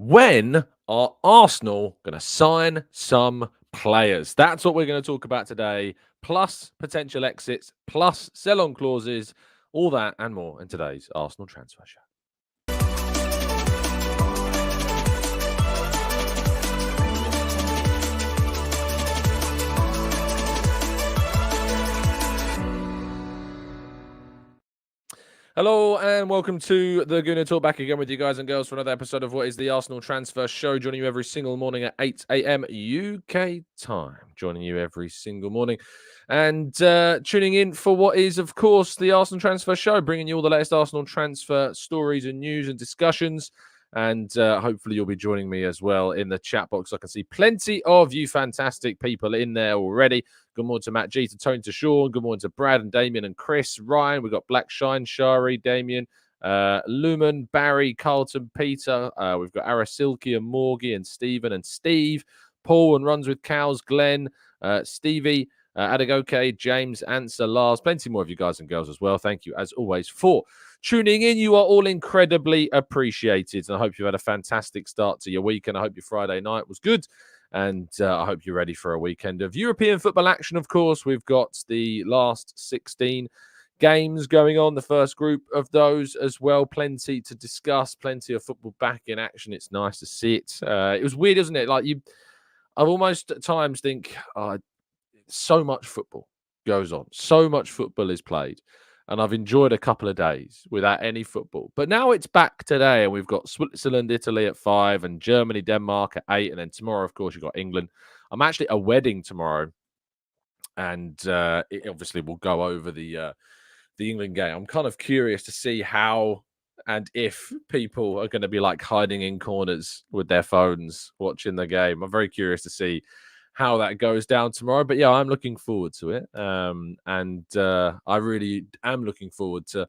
When are Arsenal going to sign some players? That's what we're going to talk about today, plus potential exits, plus sell on clauses, all that and more in today's Arsenal Transfer Show. Hello and welcome to the Gooner Talk, back again with you guys and girls for another episode of what is the Arsenal Transfer Show, joining you every single morning at 8 a.m. UK time, joining you every single morning and tuning in for what is, of course, the Arsenal Transfer Show, bringing you all the latest Arsenal transfer stories and news and discussions. And hopefully you'll be joining me as well in the chat box. I can see plenty of you fantastic people in there already. Good morning to Matt G, to Tony, to Sean. Good morning to Brad and Damien and Chris, Ryan. We've got Black Shine, Shari, Damien, Lumen, Barry, Carlton, Peter. We've got Arasilki and Morgie and Stephen and Steve, Paul and Runs with Cows, Glenn, Stevie, Adagoke, James, Answer, Lars. Plenty more of you guys and girls as well. Thank you, as always, for tuning in. You are all incredibly appreciated. And I hope you've had a fantastic start to your week. And I hope your Friday night was good. And I hope you're ready for a weekend of European football action, of course. We've got the last 16 games going on, the first group of those as well. Plenty to discuss, plenty of football back in action. It's nice to see it. It was weird, isn't it? I've almost at times think so much football goes on. So much football is played. And I've enjoyed a couple of days without any football. But now it's back today, and we've got Switzerland, Italy at 5, and Germany, Denmark at 8. And then tomorrow, of course, you've got England. I'm actually at a wedding tomorrow, and it obviously will go over the England game. I'm kind of curious to see how and if people are going to be like hiding in corners with their phones watching the game. I'm very curious to see how that goes down tomorrow. But yeah, I'm looking forward to it. And I really am looking forward to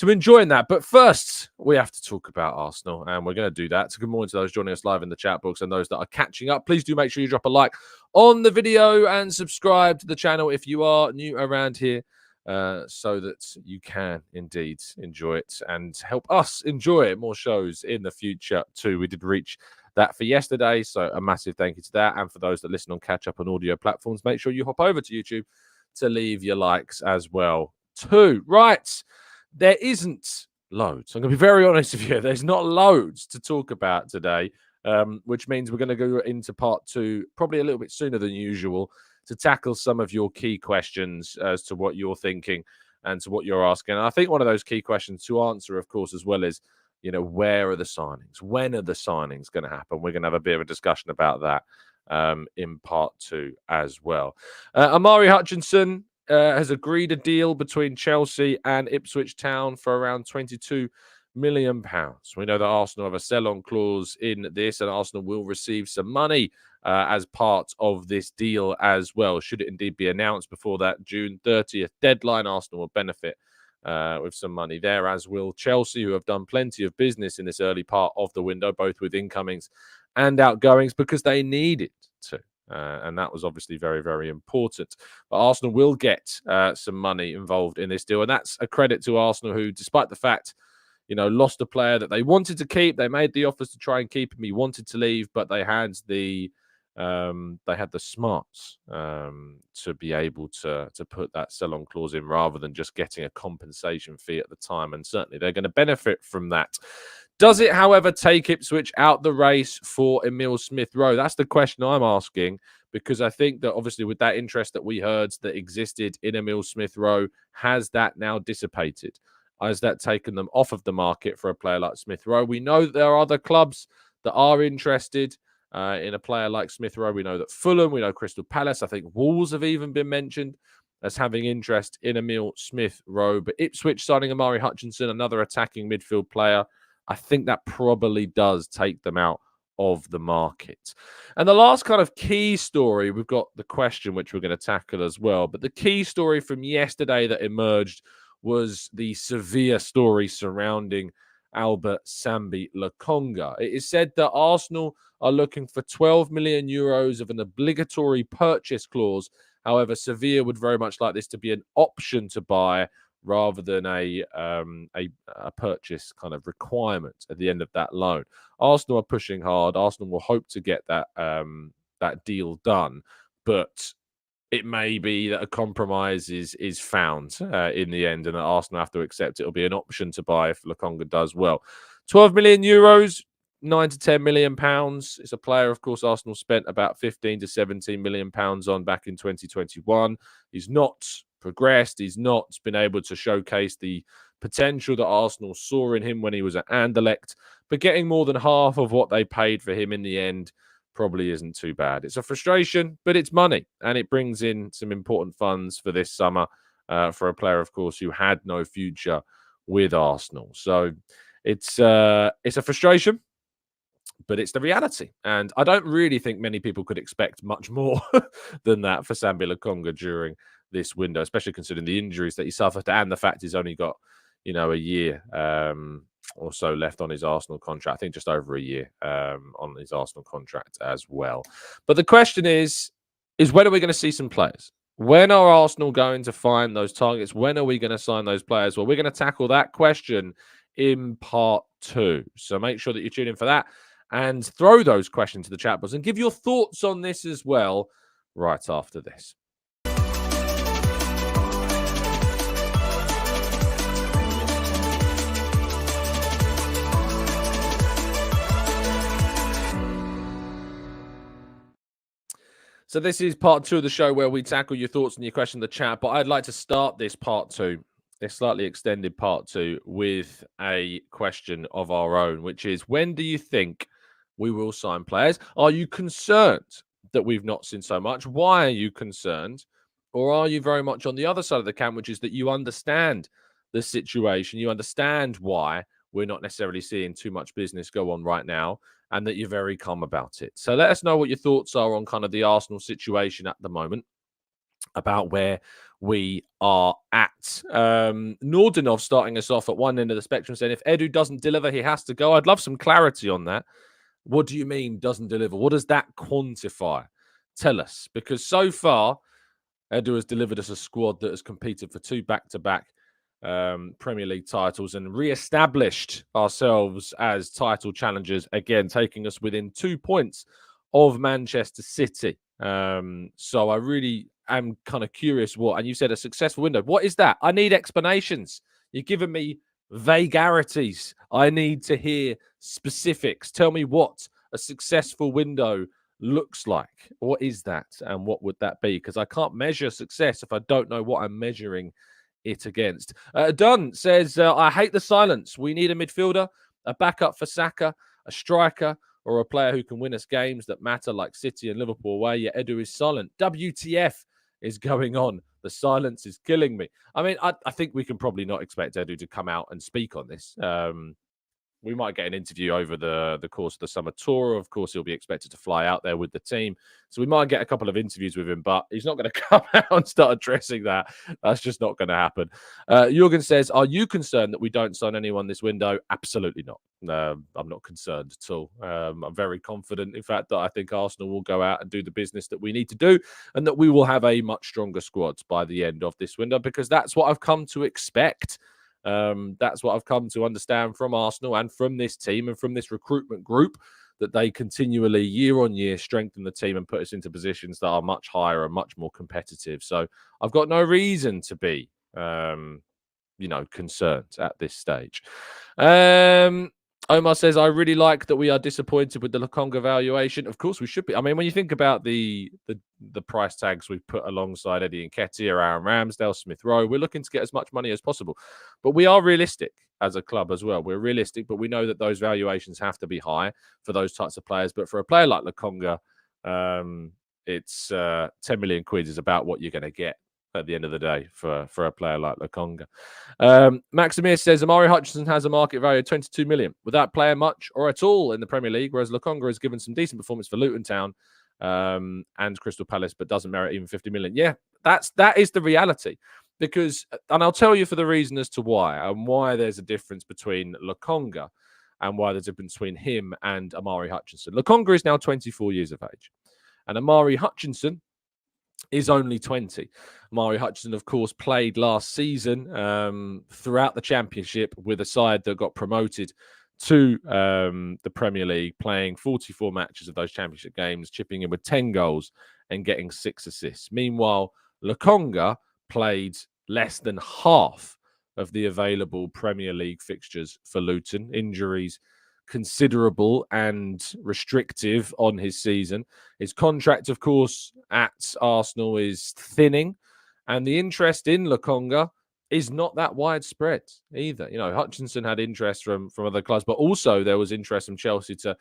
enjoying that. But first, we have to talk about Arsenal, and we're going to do that. So good morning to those joining us live in the chat box and those that are catching up. Please do make sure you drop a like on the video and subscribe to the channel if you are new around here, so that you can indeed enjoy it and help us enjoy more shows in the future too. We did reach that for yesterday, so a massive thank you to that. And for those that listen on catch up on audio platforms, make sure you hop over to YouTube to leave your likes as well too. Right, there isn't loads, I'm gonna be very honest with you, there's not loads to talk about today, which means we're going to go into part 2 probably a little bit sooner than usual to tackle some of your key questions as to what you're thinking and to what you're asking. And I think one of those key questions to answer, of course, as well, is where are the signings? When are the signings going to happen? We're going to have a bit of a discussion about that in part 2 as well. Omari Hutchinson has agreed a deal between Chelsea and Ipswich Town for around £22 million. We know that Arsenal have a sell-on clause in this, and Arsenal will receive some money as part of this deal as well. Should it indeed be announced before that June 30th deadline, Arsenal will benefit with some money there, as will Chelsea, who have done plenty of business in this early part of the window, both with incomings and outgoings, because they needed to. And that was obviously very, very important. But Arsenal will get some money involved in this deal. And that's a credit to Arsenal, who, despite the fact, lost a player that they wanted to keep, they made the offers to try and keep him. He wanted to leave, but they had the smarts to be able to put that sell-on clause in rather than just getting a compensation fee at the time. And certainly they're going to benefit from that. Does it, however, take Ipswich out the race for Emile Smith-Rowe? That's the question I'm asking, because I think that obviously with that interest that we heard that existed in Emile Smith-Rowe, has that now dissipated? Has that taken them off of the market for a player like Smith-Rowe? We know that there are other clubs that are interested in a player like Smith-Rowe. We know that Fulham, we know Crystal Palace, I think Wolves have even been mentioned as having interest in Emile Smith-Rowe. But Ipswich signing Omari Hutchinson, another attacking midfield player, I think that probably does take them out of the market. And the last kind of key story, we've got the question which we're going to tackle as well, but the key story from yesterday that emerged was the severe story surrounding Albert Sambi Lokonga. It is said that Arsenal are looking for €12 million of an obligatory purchase clause. However, Sevilla would very much like this to be an option to buy rather than a purchase kind of requirement at the end of that loan. Arsenal are pushing hard. Arsenal will hope to get that deal done, but it may be that a compromise is found in the end, and that Arsenal have to accept it'll be an option to buy if Lokonga does well. 12 million euros, 9 to 10 million pounds. It's a player, of course, Arsenal spent about 15 to 17 million pounds on back in 2021. He's not progressed. He's not been able to showcase the potential that Arsenal saw in him when he was at Anderlecht, but getting more than half of what they paid for him in the end probably isn't too bad. It's a frustration, but it's money, and it brings in some important funds for this summer for a player, of course, who had no future with Arsenal. So it's a frustration, but it's the reality. And I don't really think many people could expect much more than that for Sambi Lokonga during this window, especially considering the injuries that he suffered and the fact he's only got, a year or so left on his Arsenal contract. I think just over a year on his Arsenal contract as well. But the question is when are we going to see some players? When are Arsenal going to find those targets? When are we going to sign those players? Well, we're going to tackle that question in part 2. So make sure that you tune in for that and throw those questions to the chat box and give your thoughts on this as well right after this. So this is part 2 of the show where we tackle your thoughts and your question in the chat. But I'd like to start this part 2, this slightly extended part 2, with a question of our own, which is, when do you think we will sign players? Are you concerned that we've not seen so much? Why are you concerned? Or are you very much on the other side of the camp, which is that you understand the situation, you understand why we're not necessarily seeing too much business go on right now, and that you're very calm about it? So let us know what your thoughts are on kind of the Arsenal situation at the moment, about where we are at. Nordinov starting us off at one end of the spectrum, saying if Edu doesn't deliver, he has to go. I'd love some clarity on that. What do you mean doesn't deliver? What does that quantify? Tell us, because so far, Edu has delivered us a squad that has competed for 2 back-to-back Premier League titles and re-established ourselves as title challengers again, taking us within 2 points of Manchester City. So I really am kind of curious and you said a successful window. What is that? I need explanations. You're giving me vagarities. I need to hear specifics. Tell me what a successful window looks like. What is that, and what would that be? Because I can't measure success if I don't know what I'm measuring it against. Dunn says, I hate the silence. We need a midfielder, a backup for Saka, a striker, or a player who can win us games that matter, like City and Liverpool away. Yet Edu is silent. WTF is going on? The silence is killing me. I mean, I think we can probably not expect Edu to come out and speak on this. We might get an interview over the course of the summer tour. Of course, he'll be expected to fly out there with the team. So we might get a couple of interviews with him, but he's not going to come out and start addressing that. That's just not going to happen. Jürgen says, are you concerned that we don't sign anyone this window? Absolutely not. I'm not concerned at all. I'm very confident, in fact, that I think Arsenal will go out and do the business that we need to do, and that we will have a much stronger squad by the end of this window, because that's what I've come to expect. That's what I've come to understand from Arsenal and from this team and from this recruitment group, that they continually, year on year, strengthen the team and put us into positions that are much higher and much more competitive. So I've got no reason to be, concerned at this stage. Omar says, I really like that we are disappointed with the Lokonga valuation. Of course we should be. I mean, when you think about the price tags we've put alongside Eddie Nketiah, Aaron Ramsdale, Smith Rowe, we're looking to get as much money as possible. But we are realistic as a club as well. We're realistic, but we know that those valuations have to be high for those types of players. But for a player like Lokonga, it's 10 million quid is about what you're going to get at the end of the day for a player like Lokonga. Maximir says, Omari Hutchinson has a market value of 22 million without playing much or at all in the Premier League, whereas Lokonga has given some decent performance for Luton Town and Crystal Palace, but doesn't merit even 50 million. Yeah, that is the reality. Because, and I'll tell you for the reason as to why, and why there's a difference between Lokonga and why there's a difference between him and Omari Hutchinson. Lokonga is now 24 years of age, and Omari Hutchinson is only 20. Omari Hutchinson, of course, played last season throughout the Championship with a side that got promoted to the Premier League, playing 44 matches of those Championship games, chipping in with 10 goals and getting 6 assists. Meanwhile, Lokonga played less than half of the available Premier League fixtures for Luton. Injuries considerable and restrictive on his season. His contract, of course, at Arsenal is thinning, and the interest in Lokonga is not that widespread either. You know, Hutchinson had interest from other clubs, but also there was interest from Chelsea to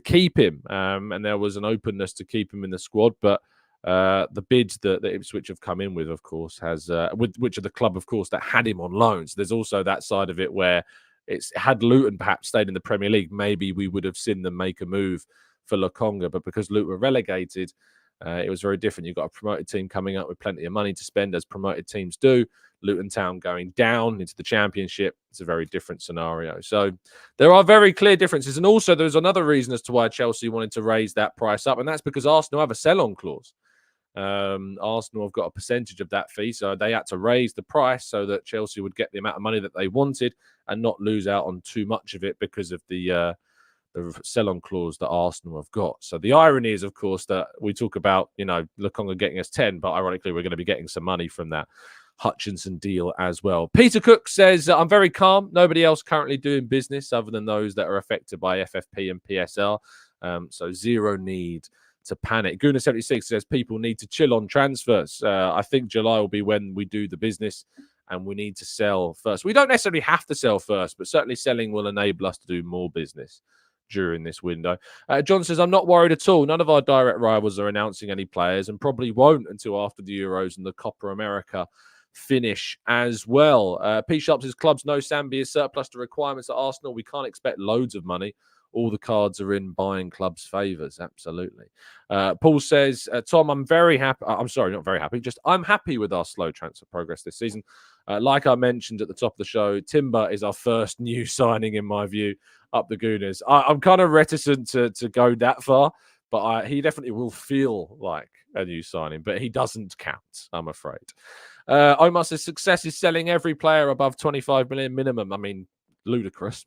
keep him, and there was an openness to keep him in the squad. But the bids that Ipswich have come in with, of course, has which are the club, of course, that had him on loan. So there's also that side of it where it's had Luton perhaps stayed in the Premier League, maybe we would have seen them make a move for Lokonga. But because Luton were relegated, it was very different. You've got a promoted team coming up with plenty of money to spend, as promoted teams do. Luton Town going down into the Championship. It's a very different scenario. So there are very clear differences. And also there's another reason as to why Chelsea wanted to raise that price up, and that's because Arsenal have a sell-on clause. Arsenal have got a percentage of that fee, so they had to raise the price so that Chelsea would get the amount of money that they wanted and not lose out on too much of it because of the sell-on clause that Arsenal have got. So the irony is, of course, that we talk about, you know, Lokonga getting us 10, but ironically, we're going to be getting some money from that Hutchinson deal as well. Peter Cook says, I'm very calm. Nobody else currently doing business other than those that are affected by FFP and PSL. So zero need to panic. Gooner76 says people need to chill on transfers. I think July will be when we do the business and we need to sell first. We don't necessarily have to sell first, but certainly selling will enable us to do more business during this window. John says, I'm not worried at all. None of our direct rivals are announcing any players and probably won't until after the Euros and the Copa America finish as well. P. Sharp says, clubs know Sambi is surplus to requirements at Arsenal. We can't expect loads of money. All the cards are in buying clubs' favours. Absolutely. Paul says, Tom, I'm very happy. I'm sorry, not very happy. Just I'm happy with our slow transfer progress this season. Like I mentioned at the top of the show, Timber is our first new signing, in my view, up the Gooners. I'm kind of reticent to go that far, but he definitely will feel like a new signing, but he doesn't count, I'm afraid. Omar says, success is selling every player above 25 million minimum. I mean, ludicrous.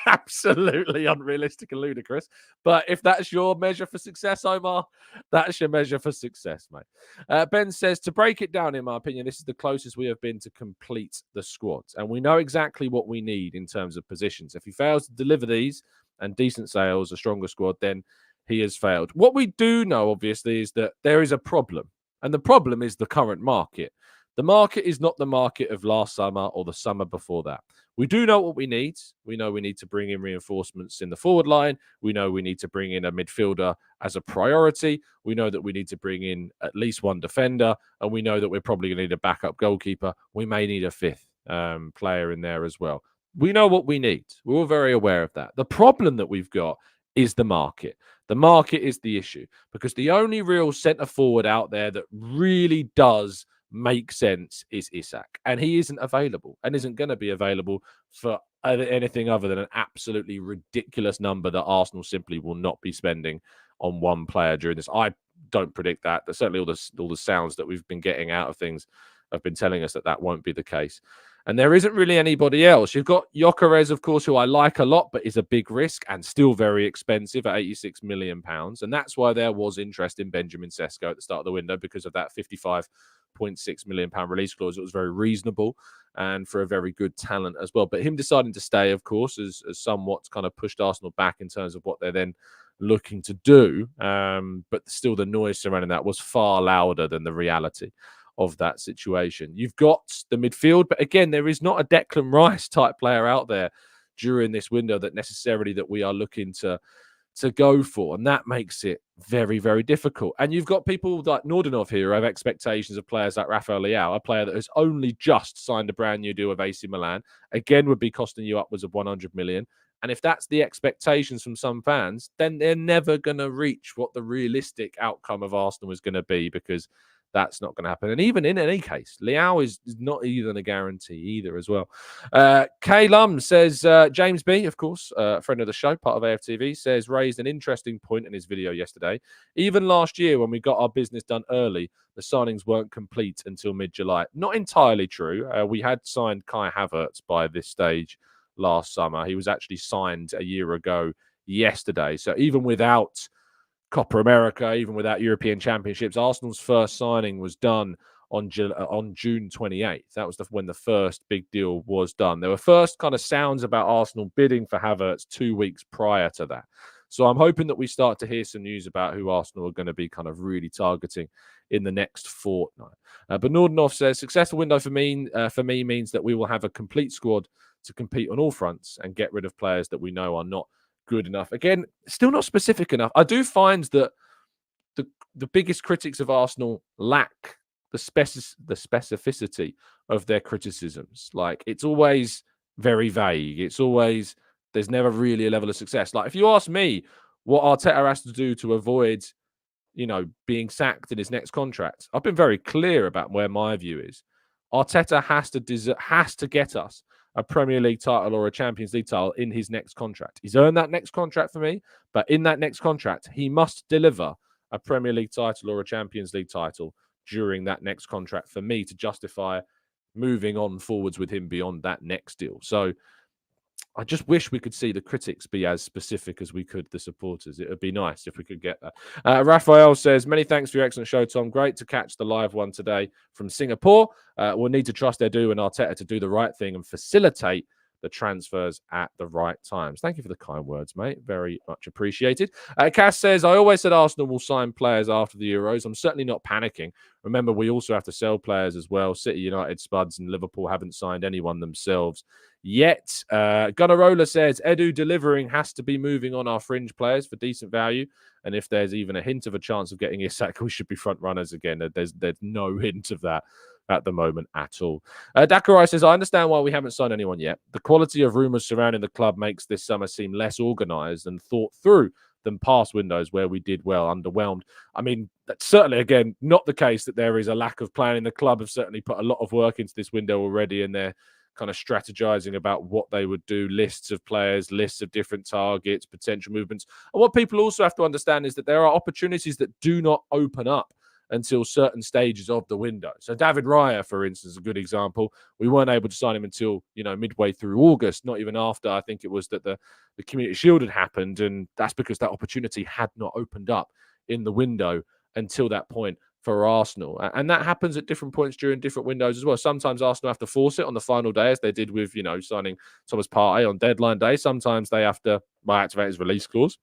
Absolutely unrealistic and ludicrous. But if that's your measure for success, Omar, that's your measure for success, mate. Ben says, to break it down, in my opinion, this is the closest we have been to complete the squad. And we know exactly what we need in terms of positions. If he fails to deliver these and decent sales, a stronger squad, then he has failed. What we do know, obviously, is that there is a problem. And the problem is the current market. The market is not the market of last summer or the summer before that. We do know what we need. We know we need to bring in reinforcements in the forward line. We know we need to bring in a midfielder as a priority. We know that we need to bring in at least one defender. And we know that we're probably going to need a backup goalkeeper. We may need a fifth player in there as well. We know what we need. We're all very aware of that. The problem that we've got is the market. The market is the issue because the only real centre forward out there that really does make sense is Isak, and he isn't available and isn't going to be available for anything other than an absolutely ridiculous number that Arsenal simply will not be spending on one player during this. I don't predict that. But certainly all the sounds that we've been getting out of things have been telling us that that won't be the case. And there isn't really anybody else. You've got Gyökeres, of course, who I like a lot, but is a big risk and still very expensive at £86 million. And that's why there was interest in Benjamin Sesko at the start of the window because of that £55.6 million release clause. It was very reasonable and for a very good talent as well. But him deciding to stay, of course, has somewhat kind of pushed Arsenal back in terms of what they're then looking to do. But still the noise surrounding that was far louder than the reality of that situation. You've got the midfield, but again, there is not a Declan Rice type player out there during this window that we are looking to go for, and that makes it very, very difficult. And you've got people like Nordenov here who have expectations of players like Rafael Leao, a player that has only just signed a brand new deal with AC Milan, again would be costing you upwards of 100 million. And if that's the expectations from some fans, then they're never going to reach what the realistic outcome of Arsenal is going to be because that's not going to happen. And even in any case, Liao is not even a guarantee either as well. K Lum says, James B, of course, friend of the show, part of AFTV, says, raised an interesting point in his video yesterday. Even last year when we got our business done early, the signings weren't complete until mid-July. Not entirely true. We had signed Kai Havertz by this stage last summer. He was actually signed a year ago yesterday. So even without Copa America, even without European Championships, Arsenal's first signing was done on June 28th. That was when the first big deal was done. There were first kind of sounds about Arsenal bidding for Havertz 2 weeks prior to that. So I'm hoping that we start to hear some news about who Arsenal are going to be kind of really targeting in the next fortnight. But Nordenhoff says, successful window for me means that we will have a complete squad to compete on all fronts and get rid of players that we know are not good enough. Again, still not specific enough. I do find that the biggest critics of Arsenal lack the specificity of their criticisms. Like, it's always very vague. It's always, there's never really a level of success. Like, if you ask me what Arteta has to do to avoid, being sacked in his next contract, I've been very clear about where my view is. Arteta has to get us a Premier League title or a Champions League title in his next contract. He's earned that next contract for me, but in that next contract, he must deliver a Premier League title or a Champions League title during that next contract for me to justify moving on forwards with him beyond that next deal. So I just wish we could see the critics be as specific as we could the supporters. It would be nice if we could get that. Raphael says, many thanks for your excellent show, Tom. Great to catch the live one today from Singapore. We'll need to trust Edu and Arteta to do the right thing and facilitate the transfers at the right times. Thank you for the kind words, mate. Very much appreciated. Cass says, I always said Arsenal will sign players after the Euros. I'm certainly not panicking. Remember, we also have to sell players as well. City, United, Spuds, and Liverpool haven't signed anyone themselves yet. Gunnarola says, Edu delivering has to be moving on our fringe players for decent value. And if there's even a hint of a chance of getting Isak, we should be front runners again. There's no hint of that at the moment at all. Dakarai says, I understand why we haven't signed anyone yet. The quality of rumours surrounding the club makes this summer seem less organised and thought through than past windows where we did well, underwhelmed. I mean, that's certainly, again, not the case that there is a lack of planning. The club have certainly put a lot of work into this window already, and they're kind of strategizing about what they would do, lists of players, lists of different targets, potential movements. And what people also have to understand is that there are opportunities that do not open up until certain stages of the window. So David Raya, for instance, a good example. We weren't able to sign him until, midway through August, not even after I think it was that the Community Shield had happened. And that's because that opportunity had not opened up in the window until that point for Arsenal. And that happens at different points during different windows as well. Sometimes Arsenal have to force it on the final day, as they did with, signing Thomas Partey on deadline day. Sometimes they have to activate his release clause.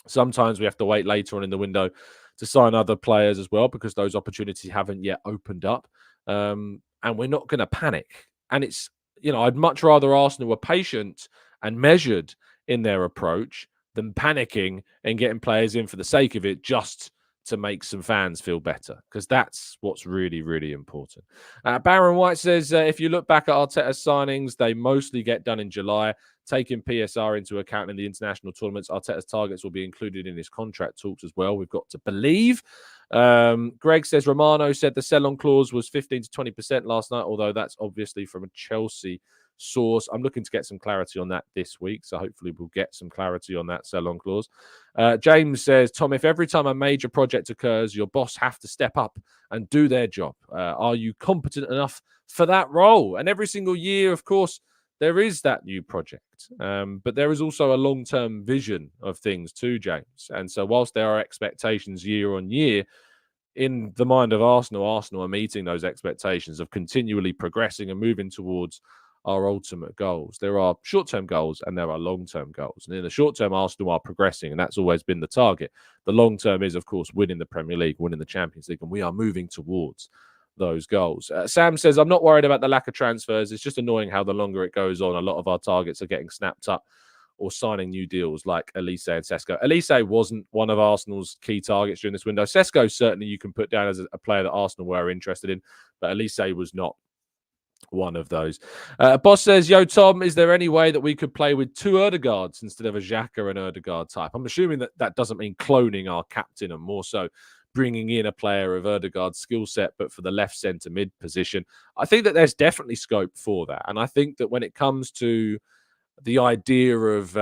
Sometimes we have to wait later on in the window to sign other players as well, because those opportunities haven't yet opened up. And we're not going to panic. And it's, I'd much rather Arsenal were patient and measured in their approach than panicking and getting players in for the sake of it, just to make some fans feel better, because that's what's really, really important. Baron White says, if you look back at Arteta's signings, they mostly get done in July. Taking PSR into account in the international tournaments, Arteta's targets will be included in his contract talks as well. We've got to believe. Greg says, Romano said the sell-on clause was 15 to 20% last night, although that's obviously from a Chelsea source. I'm looking to get some clarity on that this week, so hopefully we'll get some clarity on that sell-on clause. James says, Tom, if every time a major project occurs, your boss have to step up and do their job, are you competent enough for that role? And every single year, of course, there is that new project, but there is also a long-term vision of things too, James. And so whilst there are expectations year on year, in the mind of Arsenal are meeting those expectations of continually progressing and moving towards our ultimate goals. There are short-term goals and there are long-term goals. And in the short term, Arsenal are progressing, and that's always been the target. The long term is, of course, winning the Premier League, winning the Champions League, and we are moving towards those goals. Sam says, I'm not worried about the lack of transfers. It's just annoying how the longer it goes on, a lot of our targets are getting snapped up or signing new deals like Elise and Sesko. Elise wasn't one of Arsenal's key targets during this window. Sesko, certainly you can put down as a player that Arsenal were interested in, but Elise was not one of those. Boss says, yo, Tom, is there any way that we could play with two Erdegaards instead of a Xhaka and Erdegaard type? I'm assuming that doesn't mean cloning our captain and more so bringing in a player of Ødegaard's skill set, but for the left centre mid position. I think that there's definitely scope for that. And I think that when it comes to the idea of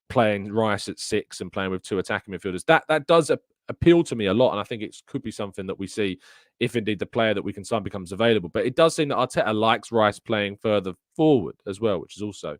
playing Rice at 6 and playing with 2 attacking midfielders, that does appeal to me a lot. And I think it could be something that we see if indeed the player that we can sign becomes available. But it does seem that Arteta likes Rice playing further forward as well, which is also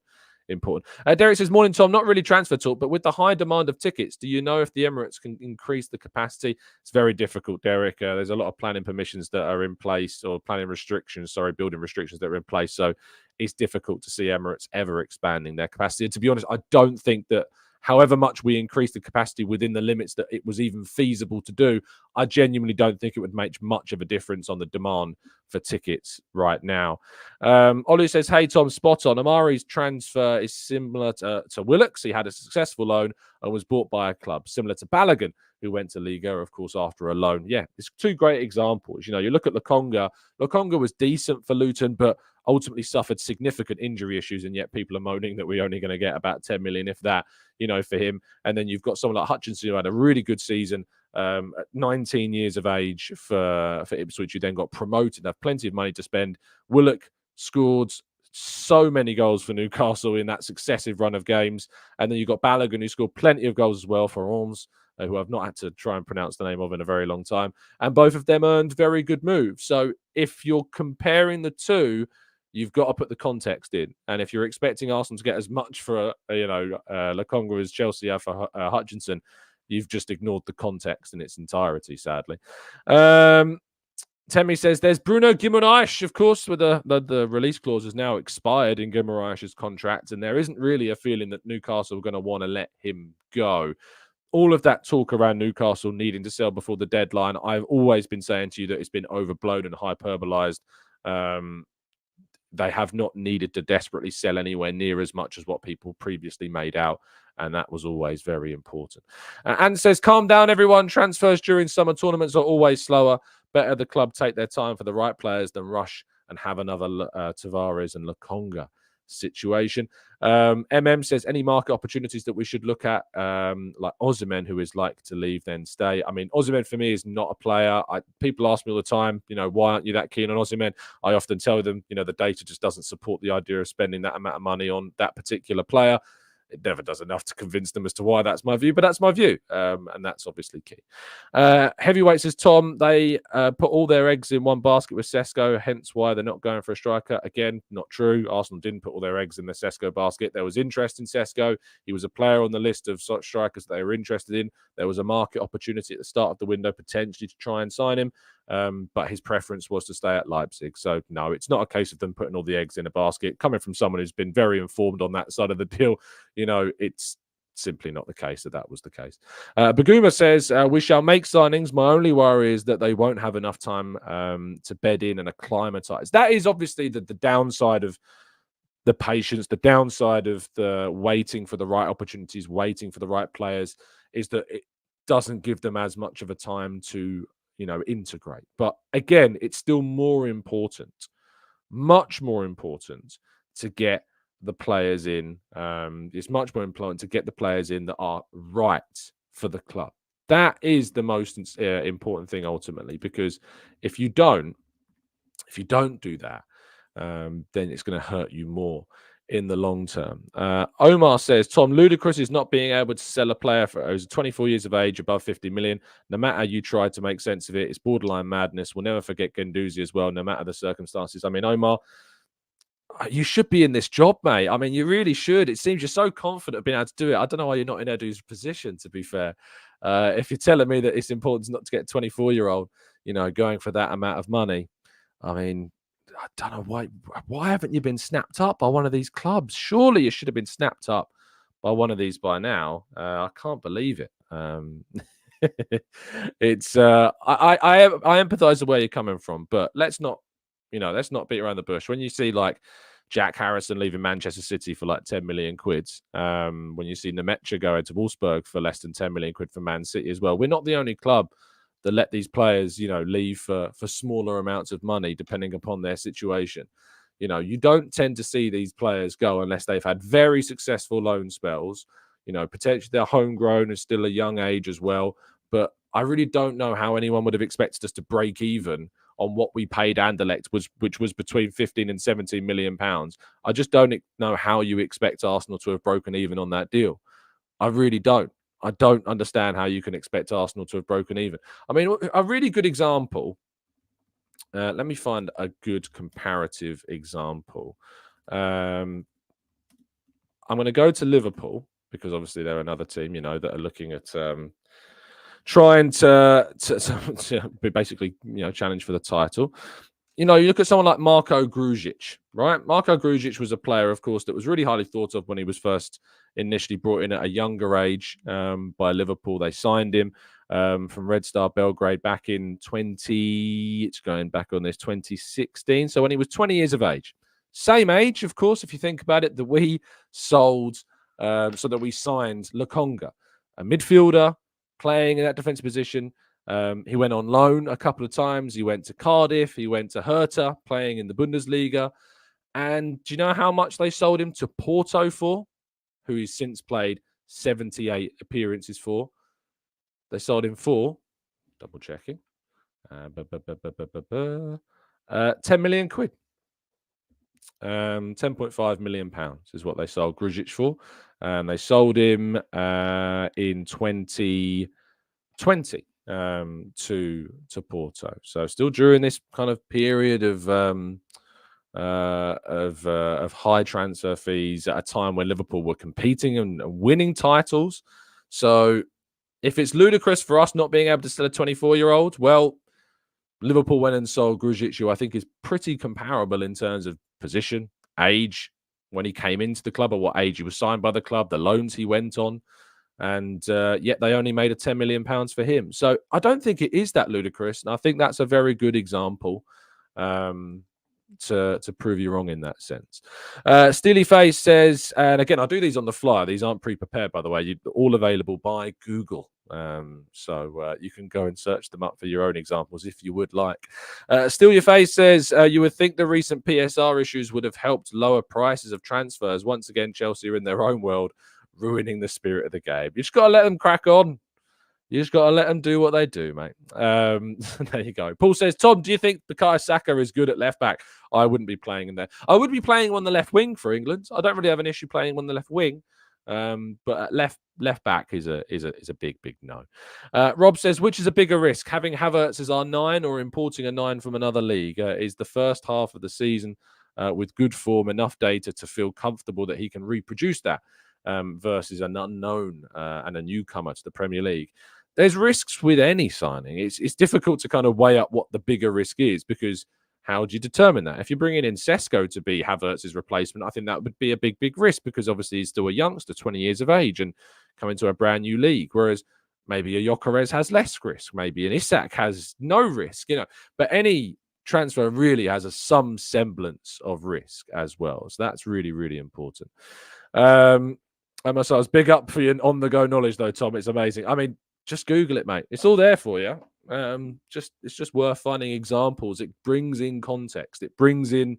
important. Derek says, morning, Tom. Not really transfer talk, but with the high demand of tickets, do you know if the Emirates can increase the capacity? It's very difficult, Derek. There's a lot of planning permissions that are in place, or building restrictions that are in place. So it's difficult to see Emirates ever expanding their capacity. And to be honest, I don't think that however much we increase the capacity within the limits that it was even feasible to do, I genuinely don't think it would make much of a difference on the demand for tickets right now. Olu says, hey, Tom, spot on. Omari's transfer is similar to Willox. He had a successful loan and was bought by a club, similar to Balogun, who went to Liga, of course, after a loan. Yeah, it's 2 great examples. You know, you look at Lokonga. Lokonga was decent for Luton, but ultimately suffered significant injury issues, and yet people are moaning that we're only going to get about 10 million, if that, you know, for him. And then you've got someone like Hutchinson, who had a really good season at 19 years of age for Ipswich, who then got promoted, have plenty of money to spend. Willock scored so many goals for Newcastle in that successive run of games. And then you've got Balogun, who scored plenty of goals as well for Orms, who I've not had to try and pronounce the name of in a very long time. And both of them earned very good moves. So if you're comparing the two, you've got to put the context in. And if you're expecting Arsenal to get as much for, Lokonga as Chelsea have for Hutchinson, you've just ignored the context in its entirety, sadly. Temi says, there's Bruno Guimaraes, of course, with the release clause has now expired in Guimaraes' contract, and there isn't really a feeling that Newcastle are going to want to let him go. All of that talk around Newcastle needing to sell before the deadline, I've always been saying to you that it's been overblown and hyperbolized. They have not needed to desperately sell anywhere near as much as what people previously made out. And that was always very important. And says, calm down, everyone. Transfers during summer tournaments are always slower. Better the club take their time for the right players than rush and have another Tavares and Lokonga situation. says, any market opportunities that we should look at, like Osimhen, who is like to leave then stay? I mean, Osimhen for me is not a player. People ask me all the time, why aren't you that keen on Osimhen? I often tell them, the data just doesn't support the idea of spending that amount of money on that particular player. It never does enough to convince them as to why that's my view, but that's my view. And that's obviously key. Heavyweight says, Tom, they put all their eggs in one basket with Sesko, hence why they're not going for a striker. Again, not true. Arsenal didn't put all their eggs in the Sesko basket. There was interest in Sesko. He was a player on the list of such strikers that they were interested in. There was a market opportunity at the start of the window potentially to try and sign him. But his preference was to stay at Leipzig. So, no, it's not a case of them putting all the eggs in a basket. Coming from someone who's been very informed on that side of the deal, it's simply not the case that was the case. Baguma says, we shall make signings. My only worry is that they won't have enough time to bed in and acclimatise. That is obviously the downside of the patience, the downside of the waiting for the right opportunities, waiting for the right players, is that it doesn't give them as much of a time to integrate. But again, it's still more important, much more important, to get the players in. It's much more important to get the players in that are right for the club. That is the most important thing ultimately, because if you don't do that, then it's going to hurt you more in the long term. Omar says, Tom, ludicrous is not being able to sell a player who's 24 years of age above 50 million. No matter how you try to make sense of it, it's borderline madness. We'll never forget Guendouzi as well, no matter the circumstances. I mean, Omar, you should be in this job, mate. I mean, you really should. It seems you're so confident of being able to do it. I don't know why you're not in Edu's position, to be fair. If you're telling me that it's important not to get a 24-year-old, going for that amount of money, I mean, I don't know why haven't you been snapped up by one of these clubs? Surely you should have been snapped up by one of these by now. I can't believe it. It's I empathize with where you're coming from, but let's not beat around the bush. When you see like Jack Harrison leaving Manchester City for like 10 million quid, when you see Nemecha going to Wolfsburg for less than 10 million quid for Man City as well, we're not the only club that let these players, leave for smaller amounts of money, depending upon their situation. You don't tend to see these players go unless they've had very successful loan spells. Potentially they're homegrown and still a young age as well. But I really don't know how anyone would have expected us to break even on what we paid Anderlecht, which was between 15 and 17 million pounds. I just don't know how you expect Arsenal to have broken even on that deal. I really don't. I don't understand how you can expect Arsenal to have broken even. I mean, a really good example. Let me find a good comparative example. I'm going to go to Liverpool because obviously they're another team, that are looking at trying to basically, challenge for the title. You look at someone like Marko Grujic, right? Marko Grujic was a player, of course, that was really highly thought of when he was first initially brought in at a younger age by Liverpool. They signed him from Red Star Belgrade back in 2016. So when he was 20 years of age. Same age, of course, if you think about it, that we sold, so that we signed Lokonga, a midfielder playing in that defensive position. He went on loan a couple of times. He went to Cardiff. He went to Hertha, playing in the Bundesliga. And do you know how much they sold him to Porto for, who he's since played 78 appearances for? They sold him for, double checking, 10 million quid. 10.5 million pounds is what they sold Grujic for. They sold him in 2020 to Porto. So still during this kind of period of high transfer fees at a time when Liverpool were competing and winning titles. So if it's ludicrous for us not being able to sell a 24-year-old, well, Liverpool went and sold Grujic, who I think is pretty comparable in terms of position, age, when he came into the club, or what age he was signed by the club, the loans he went on. And yet they only made a £10 million for him. So I don't think it is that ludicrous. And I think that's a very good example to prove you wrong in that sense. Steely Face says, and again, I do these on the fly. These aren't pre-prepared, by the way. You're all available by Google. So you can go and search them up for your own examples if you would like. Still Your Face says, you would think the recent PSR issues would have helped lower prices of transfers. Once again, Chelsea are in their own world, ruining the spirit of the game. You just got to let them crack on. You just got to let them do what they do, mate. There you go. Paul says, Tom, do you think Bukayo Saka is good at left back? I wouldn't be playing him there. I would be playing on the left wing for England. I don't really have an issue playing on the left wing. But at left back is a big no. Rob says, which is a bigger risk, having Havertz as our 9 or importing a 9 from another league? Is the first half of the season with good form enough data to feel comfortable that he can reproduce that versus an unknown and a newcomer to the Premier League? There's risks with any signing. It's difficult to kind of weigh up what the bigger risk is, because how do you determine that? If you're bringing in Sesko to be Havertz's replacement, I think that would be a big risk, because obviously he's still a youngster, 20 years of age, and coming to a brand new league. Whereas maybe a Gyökeres has less risk, maybe an Isak has no risk, But any transfer really has some semblance of risk as well. So that's really, really important. I was big up for your on-the-go knowledge, though, Tom. It's amazing. I mean, just Google it, mate. It's all there for you. It's just worth finding examples. It brings in context. It brings in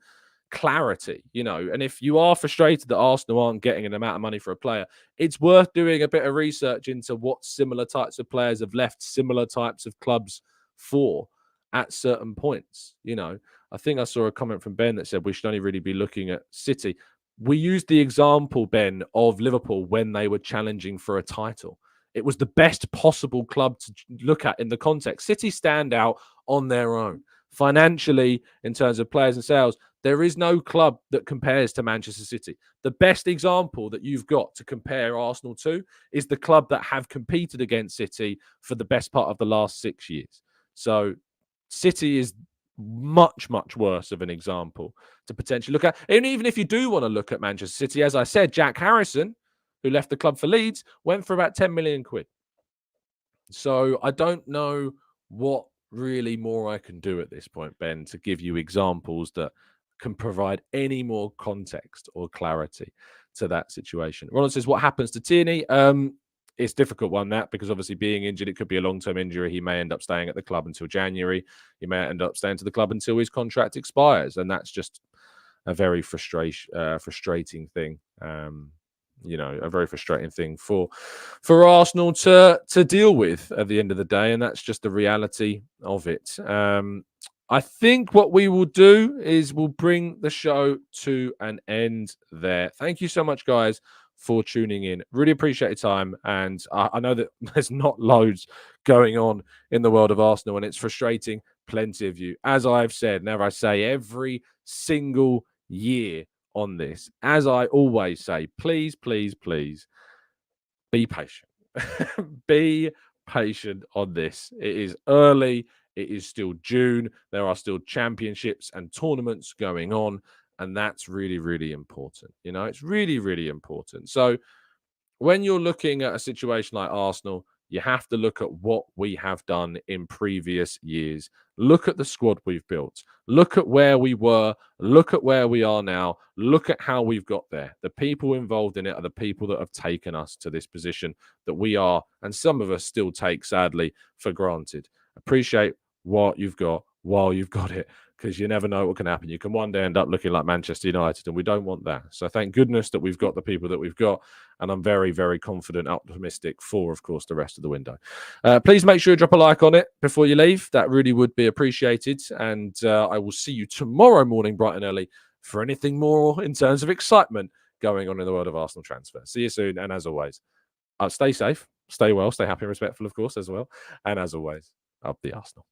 clarity, And if you are frustrated that Arsenal aren't getting an amount of money for a player, it's worth doing a bit of research into what similar types of players have left similar types of clubs for at certain points. I think I saw a comment from Ben that said we should only really be looking at City. We used the example, Ben, of Liverpool when they were challenging for a title. It was the best possible club to look at in the context. City stand out on their own. Financially, in terms of players and sales, there is no club that compares to Manchester City. The best example that you've got to compare Arsenal to is the club that have competed against City for the best part of the last 6 years. So City is much worse of an example to potentially look at. And even if you do want to look at Manchester City, as I said, Jack Harrison, who left the club for Leeds, went for about 10 million quid. So I don't know what really more I can do at this point, Ben, to give you examples that can provide any more context or clarity to that situation. Ronald says, what happens to Tierney? It's a difficult one, that, because obviously being injured, it could be a long-term injury. He may end up staying at the club until January. He may end up staying to the club until his contract expires. And that's just a very frustrating thing. a very frustrating thing for Arsenal to deal with at the end of the day, and that's just the reality of it. I think what we will do is we'll bring the show to an end there. Thank you so much, guys, for tuning in. Really appreciate your time. And I know that there's not loads going on in the world of Arsenal, and it's frustrating plenty of you. As I've said, never I say every single year on this, as I always say, please, please, please be patient. Be patient on this. It is early. It is still June. There are still championships and tournaments going on. And that's really, really important. It's really, really important. So when you're looking at a situation like Arsenal, you have to look at what we have done in previous years. Look at the squad we've built. Look at where we were. Look at where we are now. Look at how we've got there. The people involved in it are the people that have taken us to this position that we are, and some of us still take, sadly, for granted. Appreciate what you've got while you've got it, because you never know what can happen. You can one day end up looking like Manchester United, and we don't want that. So thank goodness that we've got the people that we've got, and I'm very, very confident, optimistic for, of course, the rest of the window. Please make sure you drop a like on it before you leave. That really would be appreciated, and I will see you tomorrow morning, bright and early, for anything more in terms of excitement going on in the world of Arsenal transfer. See you soon, and as always, stay safe, stay well, stay happy and respectful, of course, as well, and as always, up the Arsenal.